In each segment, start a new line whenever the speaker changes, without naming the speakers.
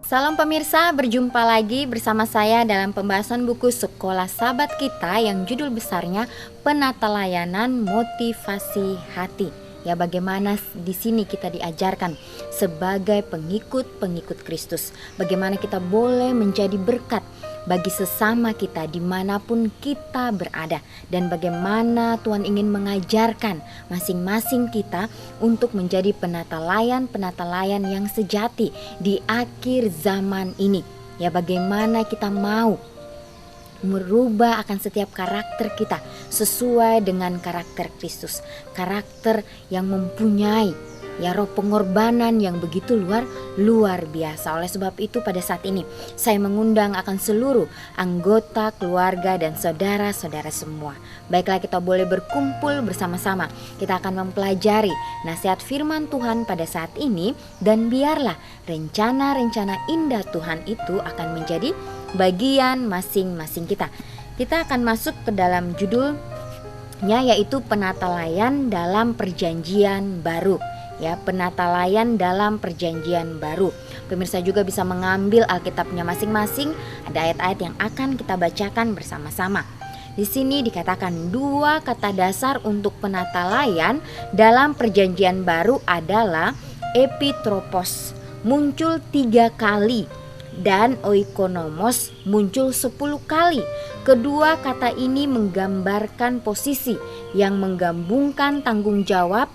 Salam pemirsa, berjumpa lagi bersama saya dalam pembahasan buku Sekolah Sahabat Kita yang judul besarnya Penata Layanan Motivasi Hati. Ya, bagaimana di sini kita diajarkan sebagai pengikut-pengikut Kristus, bagaimana kita boleh menjadi berkat bagi sesama kita dimanapun kita berada, dan bagaimana Tuhan ingin mengajarkan masing-masing kita untuk menjadi penata layan yang sejati di akhir zaman ini. Ya, bagaimana kita mau merubah akan setiap karakter kita sesuai dengan karakter Kristus, karakter yang mempunyai roh pengorbanan yang begitu luar biasa. Oleh sebab itu pada saat ini saya mengundang akan seluruh anggota keluarga dan saudara-saudara semua. Baiklah, kita boleh berkumpul bersama-sama. Kita akan mempelajari nasihat firman Tuhan pada saat ini, dan biarlah rencana-rencana indah Tuhan itu akan menjadi bagian masing-masing kita. Kita akan masuk ke dalam judulnya, yaitu Penata Layan dalam Perjanjian Baru. Ya, penata layan dalam perjanjian baru. Pemirsa juga bisa mengambil Alkitabnya masing-masing. Ada ayat-ayat yang akan kita bacakan bersama-sama. Di sini dikatakan dua kata dasar untuk penata layan dalam perjanjian baru adalah epitropos, muncul 3 kali, dan oikonomos muncul 10 kali. Kedua kata ini menggambarkan posisi yang menggabungkan tanggung jawab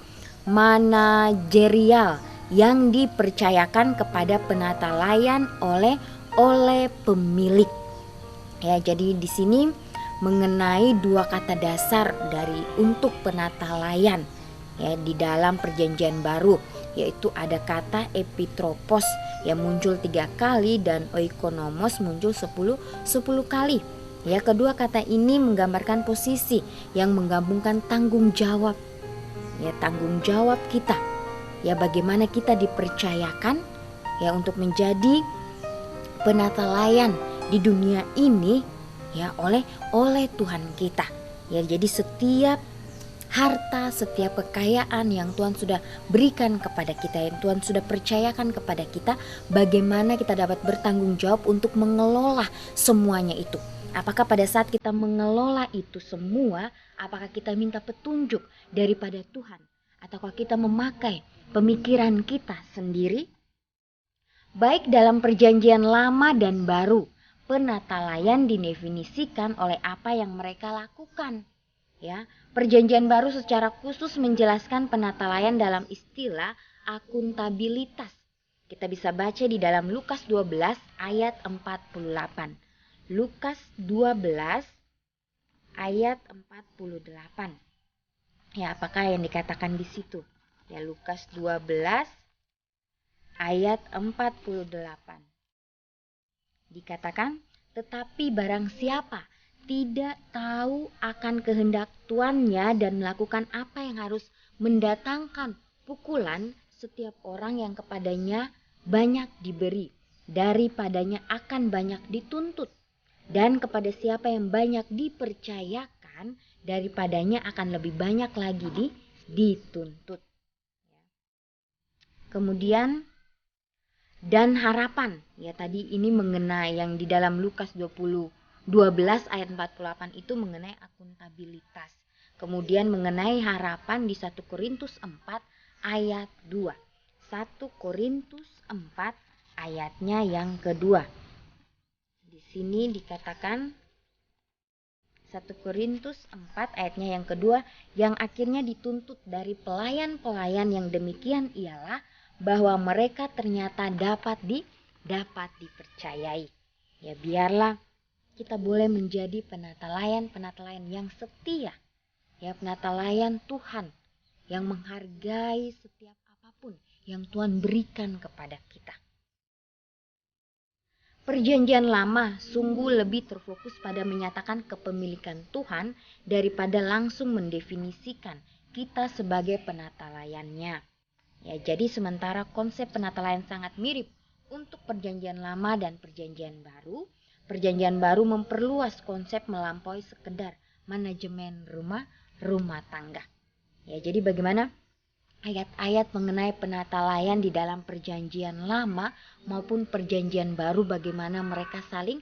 manajerial yang dipercayakan kepada penata layan oleh pemilik. Ya, jadi di sini mengenai dua kata dasar dari untuk penata layan ya di dalam perjanjian baru, yaitu ada kata epitropos yang muncul 3 kali dan oikonomos muncul 10 kali. Ya, kedua kata ini menggambarkan posisi yang menggabungkan tanggung jawab. Ya, tanggung jawab kita. Ya, bagaimana kita dipercayakan ya untuk menjadi penata layan di dunia ini ya oleh Tuhan kita. Ya, jadi setiap harta, setiap kekayaan yang Tuhan sudah berikan kepada kita, yang Tuhan sudah percayakan kepada kita, bagaimana kita dapat bertanggung jawab untuk mengelola semuanya itu. Apakah pada saat kita mengelola itu semua, apakah kita minta petunjuk daripada Tuhan, ataukah kita memakai pemikiran kita sendiri? Baik dalam perjanjian lama dan baru, penata layan didefinisikan oleh apa yang mereka lakukan. Ya, perjanjian baru secara khusus menjelaskan penata layan dalam istilah akuntabilitas. Kita bisa baca di dalam Lukas 12 ayat 48. Lukas 12 ayat 48. Ya, apakah yang dikatakan di situ? Ya, Lukas 12 ayat 48. Dikatakan, tetapi barang siapa tidak tahu akan kehendak tuannya dan melakukan apa yang harus mendatangkan pukulan, setiap orang yang kepadanya banyak diberi, daripadanya akan banyak dituntut. Dan kepada siapa yang banyak dipercayakan, daripadanya akan lebih banyak lagi dituntut. Kemudian dan harapan. Ya, tadi ini mengenai yang di dalam Lukas 12 ayat 48 itu mengenai akuntabilitas. Kemudian mengenai harapan di 1 Korintus 4 ayat 2. 1 Korintus 4 ayatnya yang kedua. Di sini dikatakan 1 Korintus 4 ayatnya yang kedua, yang akhirnya dituntut dari pelayan-pelayan yang demikian ialah bahwa mereka ternyata dapat dipercayai. Ya, biarlah kita boleh menjadi penata layan yang setia. Ya, penata layan Tuhan yang menghargai setiap apapun yang Tuhan berikan kepada kita. Perjanjian lama sungguh lebih terfokus pada menyatakan kepemilikan Tuhan daripada langsung mendefinisikan kita sebagai penata layannya. Ya, jadi sementara konsep penata layan sangat mirip untuk perjanjian lama dan perjanjian baru memperluas konsep melampaui sekedar manajemen rumah tangga. Ya, jadi bagaimana ayat-ayat mengenai penatalayan di dalam perjanjian lama maupun perjanjian baru, bagaimana mereka saling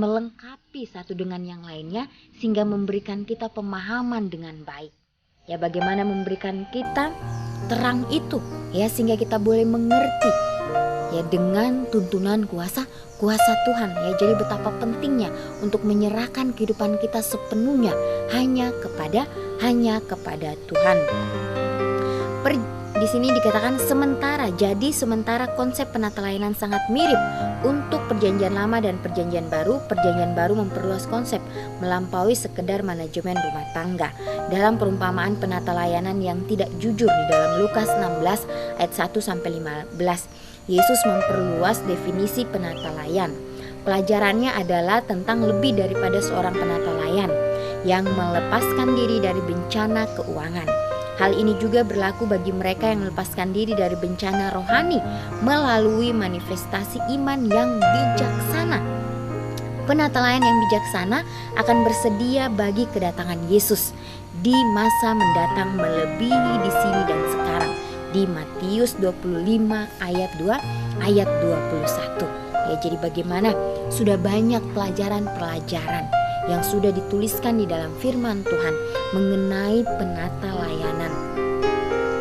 melengkapi satu dengan yang lainnya sehingga memberikan kita pemahaman dengan baik. Ya, bagaimana memberikan kita terang itu ya sehingga kita boleh mengerti ya dengan tuntunan kuasa Tuhan ya. Jadi betapa pentingnya untuk menyerahkan kehidupan kita sepenuhnya hanya kepada Tuhan. Di sini dikatakan sementara. Jadi sementara konsep penatalayanan sangat mirip untuk perjanjian lama dan perjanjian baru. Perjanjian baru memperluas konsep melampaui sekedar manajemen rumah tangga. Dalam perumpamaan penatalayanan yang tidak jujur di dalam Lukas 16 ayat 1 sampai 15, Yesus memperluas definisi penatalayan. Pelajarannya adalah tentang lebih daripada seorang penatalayan yang melepaskan diri dari bencana keuangan. Hal ini juga berlaku bagi mereka yang melepaskan diri dari bencana rohani melalui manifestasi iman yang bijaksana. Penatalayan yang bijaksana akan bersedia bagi kedatangan Yesus di masa mendatang melebihi di sini dan sekarang. Di Matius 25 ayat 2 ayat 21. Ya, jadi bagaimana sudah banyak pelajaran-pelajaran yang sudah dituliskan di dalam firman Tuhan mengenai penatalayanan.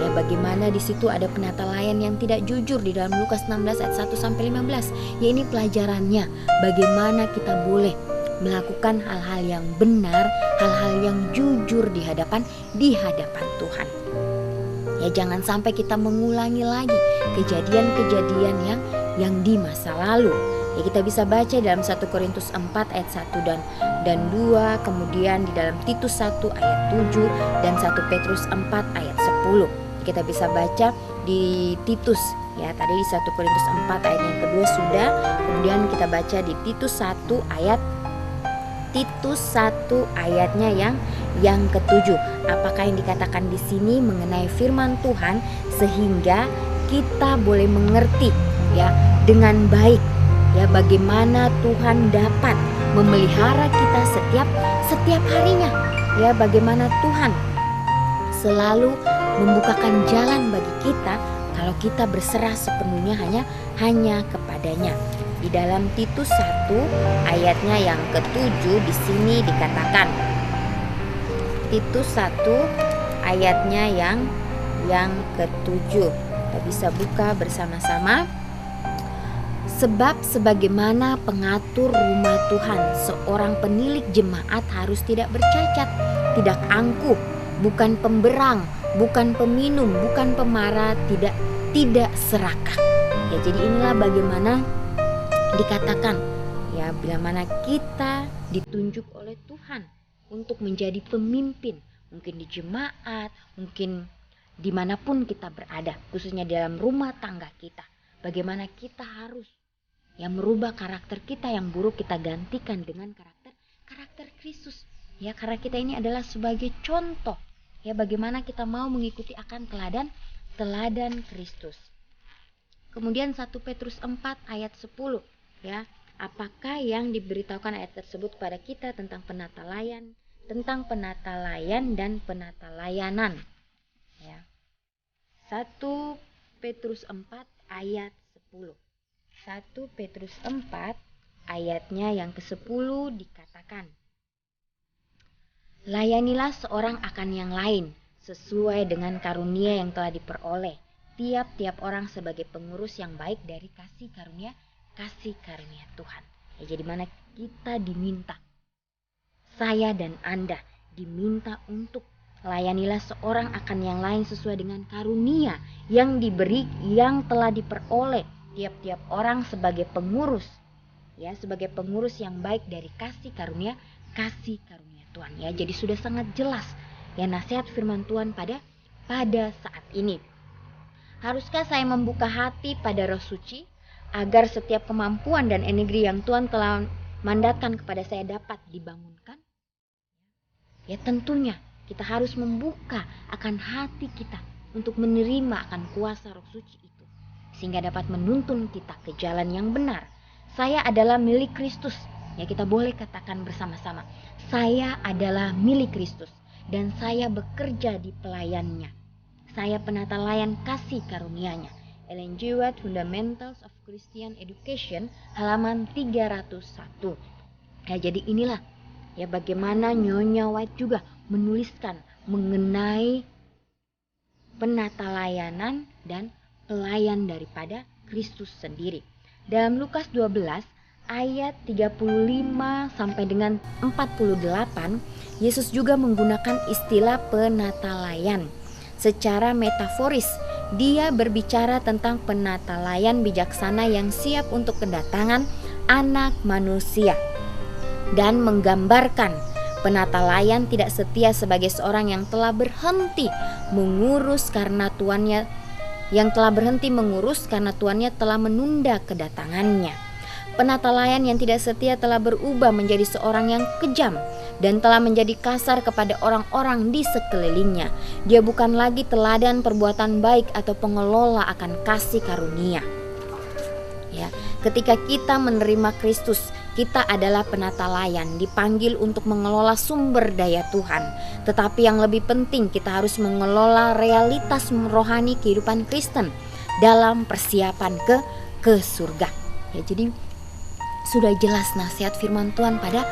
Ya, bagaimana di situ ada penatalayan yang tidak jujur di dalam Lukas 16 ayat 1 sampai 15. Ya, ini pelajarannya bagaimana kita boleh melakukan hal-hal yang benar, hal-hal yang jujur di hadapan Tuhan. Ya, jangan sampai kita mengulangi lagi kejadian-kejadian yang di masa lalu. Ya, kita bisa baca dalam 1 Korintus 4 ayat 1 dan 2, kemudian di dalam Titus 1 ayat 7 dan 1 Petrus 4 ayat 10. Kita bisa baca di Titus ya, tadi di 1 Korintus 4 ayat yang kedua sudah, kemudian kita baca di Titus 1 ayatnya yang ketujuh. Apakah yang dikatakan di sini mengenai firman Tuhan sehingga kita boleh mengerti ya dengan baik ya bagaimana Tuhan dapat memelihara kita setiap harinya ya, bagaimana Tuhan selalu membukakan jalan bagi kita kalau kita berserah sepenuhnya hanya kepadanya. Di dalam Titus 1 ayatnya yang ketujuh di sini dikatakan, Titus 1 ayatnya yang ketujuh. Kita bisa buka bersama-sama. Sebab sebagaimana pengatur rumah Tuhan, seorang penilik jemaat harus tidak bercacat, tidak angkuh, bukan pemberang, bukan peminum, bukan pemarah, tidak serakah. Ya, jadi inilah bagaimana dikatakan ya, bila mana kita ditunjuk oleh Tuhan untuk menjadi pemimpin, mungkin di jemaat, mungkin dimanapun kita berada, khususnya dalam rumah tangga kita, bagaimana kita harus yang merubah karakter kita yang buruk, kita gantikan dengan karakter Kristus ya, karena kita ini adalah sebagai contoh ya, bagaimana kita mau mengikuti akan teladan Kristus. Kemudian 1 Petrus 4 ayat 10 ya, apakah yang diberitahukan ayat tersebut kepada kita tentang penatalayan dan penatalayanan ya. 1 Petrus 4 ayat 10. 1 Petrus 4 ayatnya yang ke-10 dikatakan, layanilah seorang akan yang lain sesuai dengan karunia yang telah diperoleh tiap-tiap orang sebagai pengurus yang baik dari kasih karunia Tuhan. Ya, jadi mana kita diminta, saya dan Anda diminta untuk layanilah seorang akan yang lain sesuai dengan karunia yang diberi, yang telah diperoleh tiap-tiap orang sebagai pengurus ya, sebagai pengurus yang baik dari kasih karunia Tuhan ya. Jadi sudah sangat jelas ya nasihat firman Tuhan pada saat ini. Haruskah saya membuka hati pada Roh Suci agar setiap kemampuan dan energi yang Tuhan telah mandatkan kepada saya dapat dibangunkan? Ya, tentunya kita harus membuka akan hati kita untuk menerima akan kuasa Roh Suci itu, sehingga dapat menuntun kita ke jalan yang benar. Saya adalah milik Kristus. Ya, kita boleh katakan bersama-sama, saya adalah milik Kristus dan saya bekerja di pelayannya. saya penata layan kasih karunia-Nya. Ellen G. White, Fundamentals of Christian Education, halaman 301. Ya, jadi inilah ya bagaimana Nyonya White juga menuliskan mengenai penata layanan dan pelayan daripada Kristus sendiri. Dalam Lukas 12 ayat 35 sampai dengan 48, Yesus juga menggunakan istilah penatalayan. Secara metaforis, dia berbicara tentang penatalayan bijaksana yang siap untuk kedatangan Anak Manusia dan menggambarkan penatalayan tidak setia sebagai seorang yang telah berhenti mengurus karena tuannya telah menunda kedatangannya. Penatalayan yang tidak setia telah berubah menjadi seorang yang kejam dan telah menjadi kasar kepada orang-orang di sekelilingnya. Dia bukan lagi teladan perbuatan baik atau pengelola akan kasih karunia. Ya, ketika kita menerima Kristus, kita adalah penatalayan, dipanggil untuk mengelola sumber daya Tuhan. Tetapi yang lebih penting, kita harus mengelola realitas rohani kehidupan Kristen dalam persiapan ke surga. Ya, jadi sudah jelas nasihat firman Tuhan pada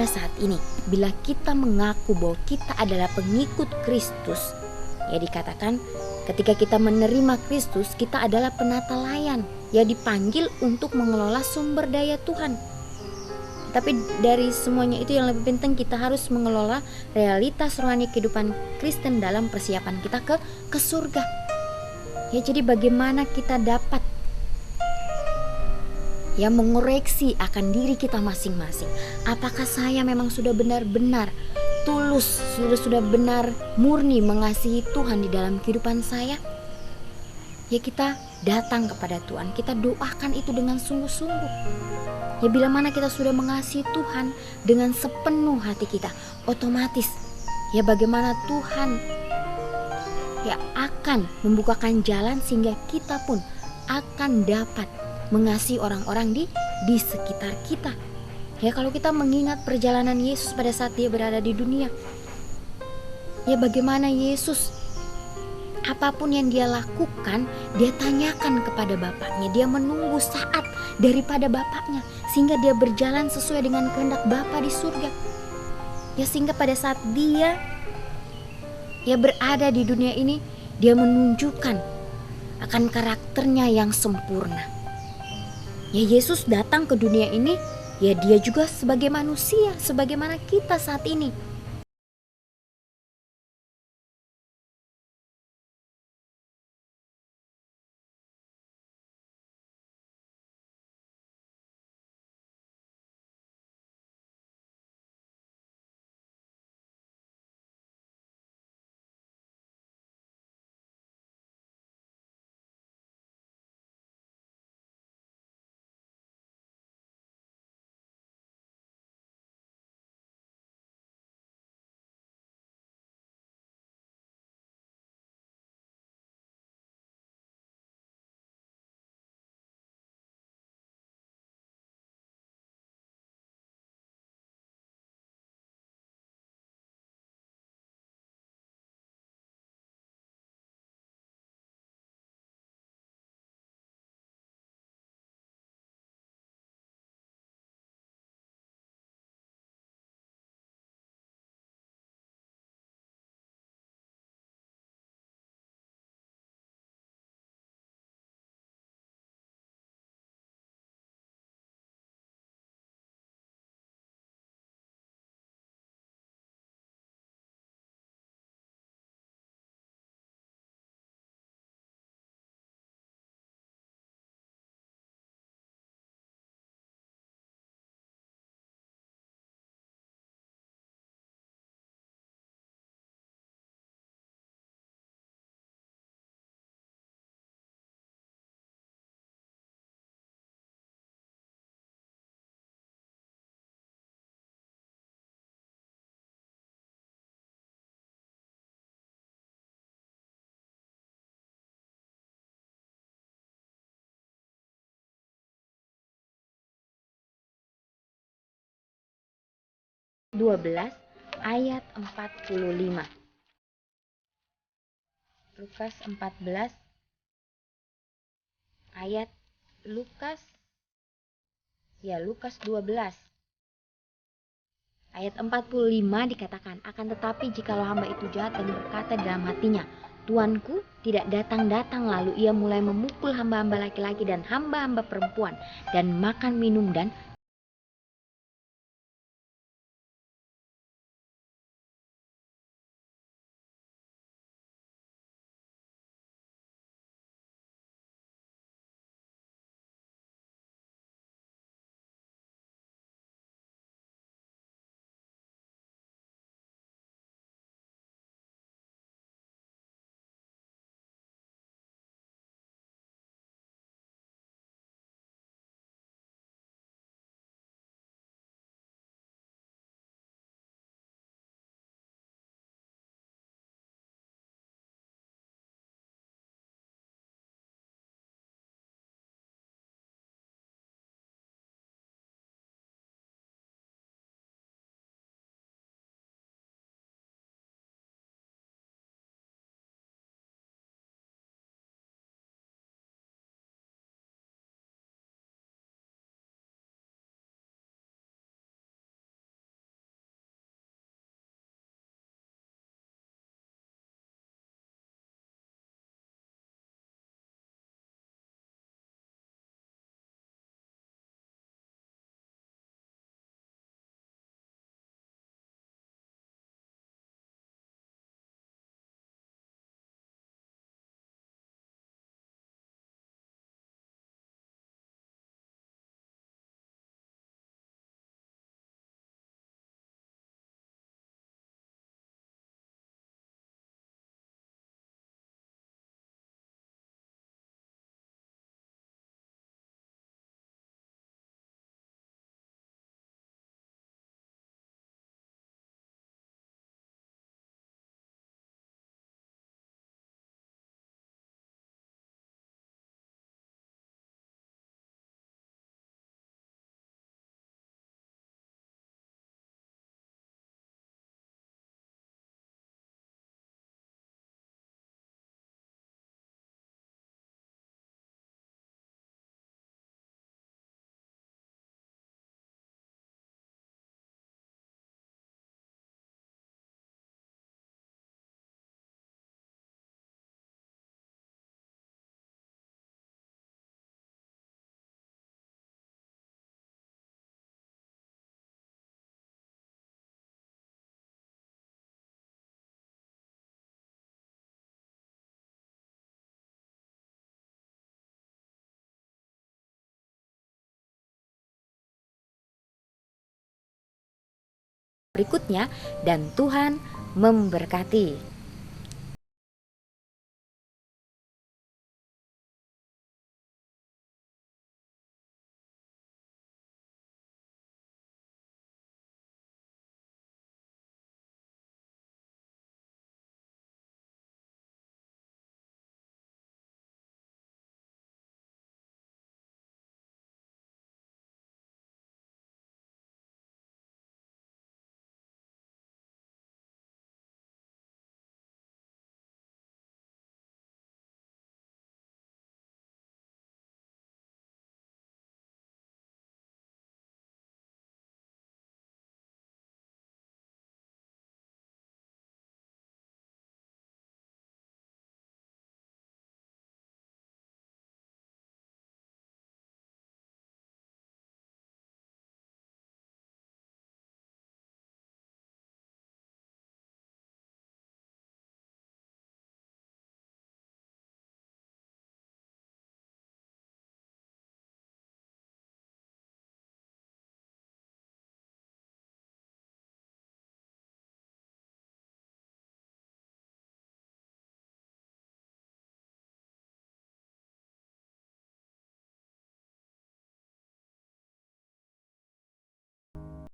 saat ini. Bila kita mengaku bahwa kita adalah pengikut Kristus, ya dikatakan ketika kita menerima Kristus, kita adalah penatalayan, ya dipanggil untuk mengelola sumber daya Tuhan. Tapi dari semuanya itu yang lebih penting, kita harus mengelola realitas rohani kehidupan Kristen dalam persiapan kita ke surga. Ya, jadi bagaimana kita dapat ya mengoreksi akan diri kita masing-masing. Apakah saya memang sudah benar-benar tulus, sudah benar murni mengasihi Tuhan di dalam kehidupan saya? Ya, kita datang kepada Tuhan, kita doakan itu dengan sungguh-sungguh. Ya, bila mana kita sudah mengasihi Tuhan dengan sepenuh hati kita, otomatis ya bagaimana Tuhan ya akan membukakan jalan sehingga kita pun akan dapat mengasihi orang-orang di sekitar kita. Ya, kalau kita mengingat perjalanan Yesus pada saat dia berada di dunia, ya bagaimana Yesus apapun yang dia lakukan, dia tanyakan kepada Bapaknya, dia menunggu saat daripada Bapaknya sehingga dia berjalan sesuai dengan kehendak Bapa di surga. Ya, sehingga pada saat dia ya berada di dunia ini, dia menunjukkan akan karakternya yang sempurna. Ya, Yesus datang ke dunia ini, ya dia juga sebagai manusia, sebagaimana kita saat ini. Ayat 45. Lukas 14 ayat Lukas 12 ayat 45 dikatakan, akan tetapi jikalau hamba itu jahat dan berkata dalam hatinya, Tuanku tidak datang-datang, lalu ia mulai memukul hamba-hamba laki-laki dan hamba-hamba perempuan dan makan minum dan berikutnya, dan Tuhan memberkati.